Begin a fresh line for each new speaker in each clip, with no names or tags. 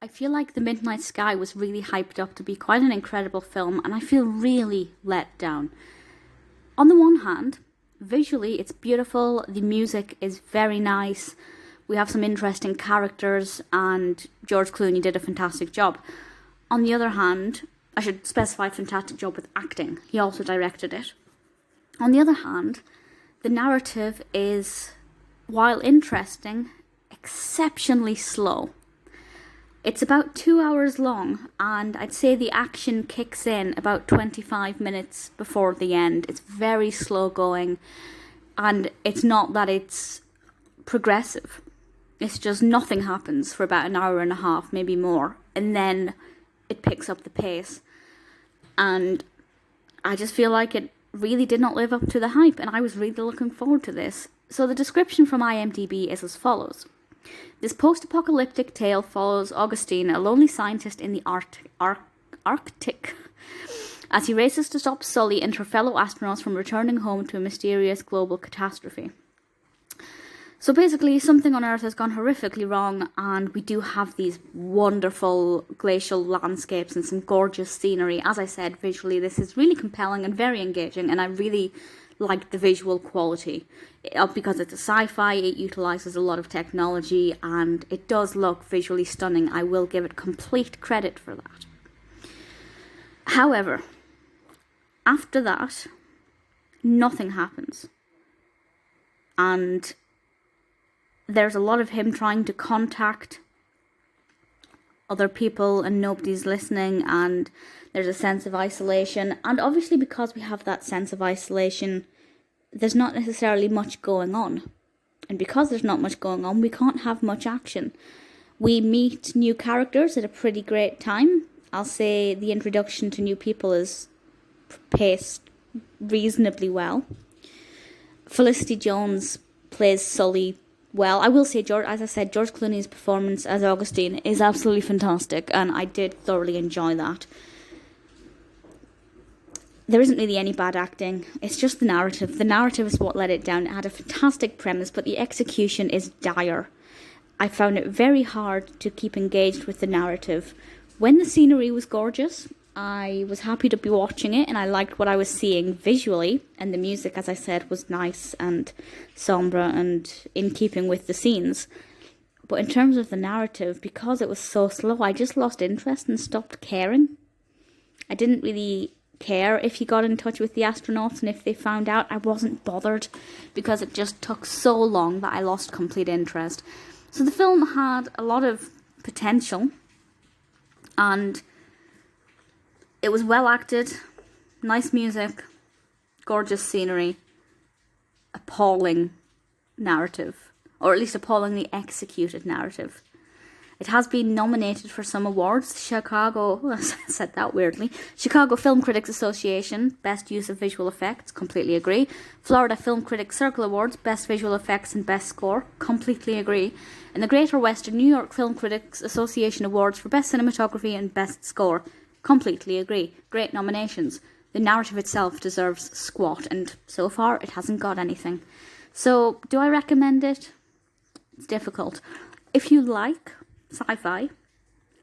I feel like The Midnight Sky was really hyped up to be quite an incredible film, and I feel really let down. On the one hand, visually it's beautiful, the music is very nice, we have some interesting characters, and George Clooney did a fantastic job. On the other hand, I should specify fantastic job with acting, he also directed it. On the other hand, the narrative is, while interesting, exceptionally slow. It's about 2 hours long, and I'd say the action kicks in about 25 minutes before the end. It's very slow going, and it's not that it's progressive. It's just nothing happens for about an hour and a half, maybe more, and then it picks up the pace. And I just feel like it really did not live up to the hype, and I was really looking forward to this. So the description from IMDb is as follows. This post-apocalyptic tale follows Augustine, a lonely scientist in the Arctic, as he races to stop Sully and her fellow astronauts from returning home to a mysterious global catastrophe. So basically, something on Earth has gone horrifically wrong, and we do have these wonderful glacial landscapes and some gorgeous scenery. As I said, visually, this is really compelling and very engaging, and I really like the visual quality. Because it's a sci-fi, it utilises a lot of technology, and it does look visually stunning. I will give it complete credit for that. However, after that, nothing happens. And there's a lot of him trying to contact other people and nobody's listening, and there's a sense of isolation. And obviously, because we have that sense of isolation, there's not necessarily much going on. And because there's not much going on, we can't have much action. We meet new characters at a pretty great time. I'll say the introduction to new people is paced reasonably well. Felicity Jones plays Sully well. I will say, as I said, George Clooney's performance as Augustine is absolutely fantastic, and I did thoroughly enjoy that. There isn't really any bad acting, it's just the narrative. The narrative is what let it down. It had a fantastic premise, but the execution is dire. I found it very hard to keep engaged with the narrative. When the scenery was gorgeous, I was happy to be watching it, and I liked what I was seeing visually, and the music, as I said, was nice and sombre and in keeping with the scenes. But in terms of the narrative, because it was so slow, I just lost interest and stopped caring. I didn't really care if he got in touch with the astronauts, and if they found out, I wasn't bothered, because it just took so long that I lost complete interest. So the film had a lot of potential, and it was well acted, nice music, gorgeous scenery, appalling narrative, or at least appallingly executed narrative. It has been nominated for some awards. Chicago Film Critics Association, Best Use of Visual Effects, completely agree. Florida Film Critics Circle Awards, Best Visual Effects and Best Score, completely agree. And the Greater Western New York Film Critics Association Awards for Best Cinematography and Best Score, completely agree. Great nominations. The narrative itself deserves squat, and so far it hasn't got anything. So, do I recommend it? It's difficult. If you like sci-fi,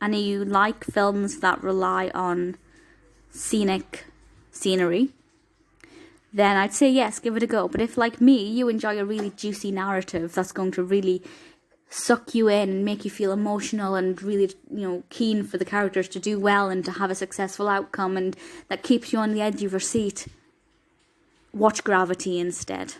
and you like films that rely on scenery, then I'd say yes, give it a go. But if, like me, you enjoy a really juicy narrative that's going to really suck you in and make you feel emotional and really, keen for the characters to do well and to have a successful outcome, and that keeps you on the edge of your seat, watch Gravity instead.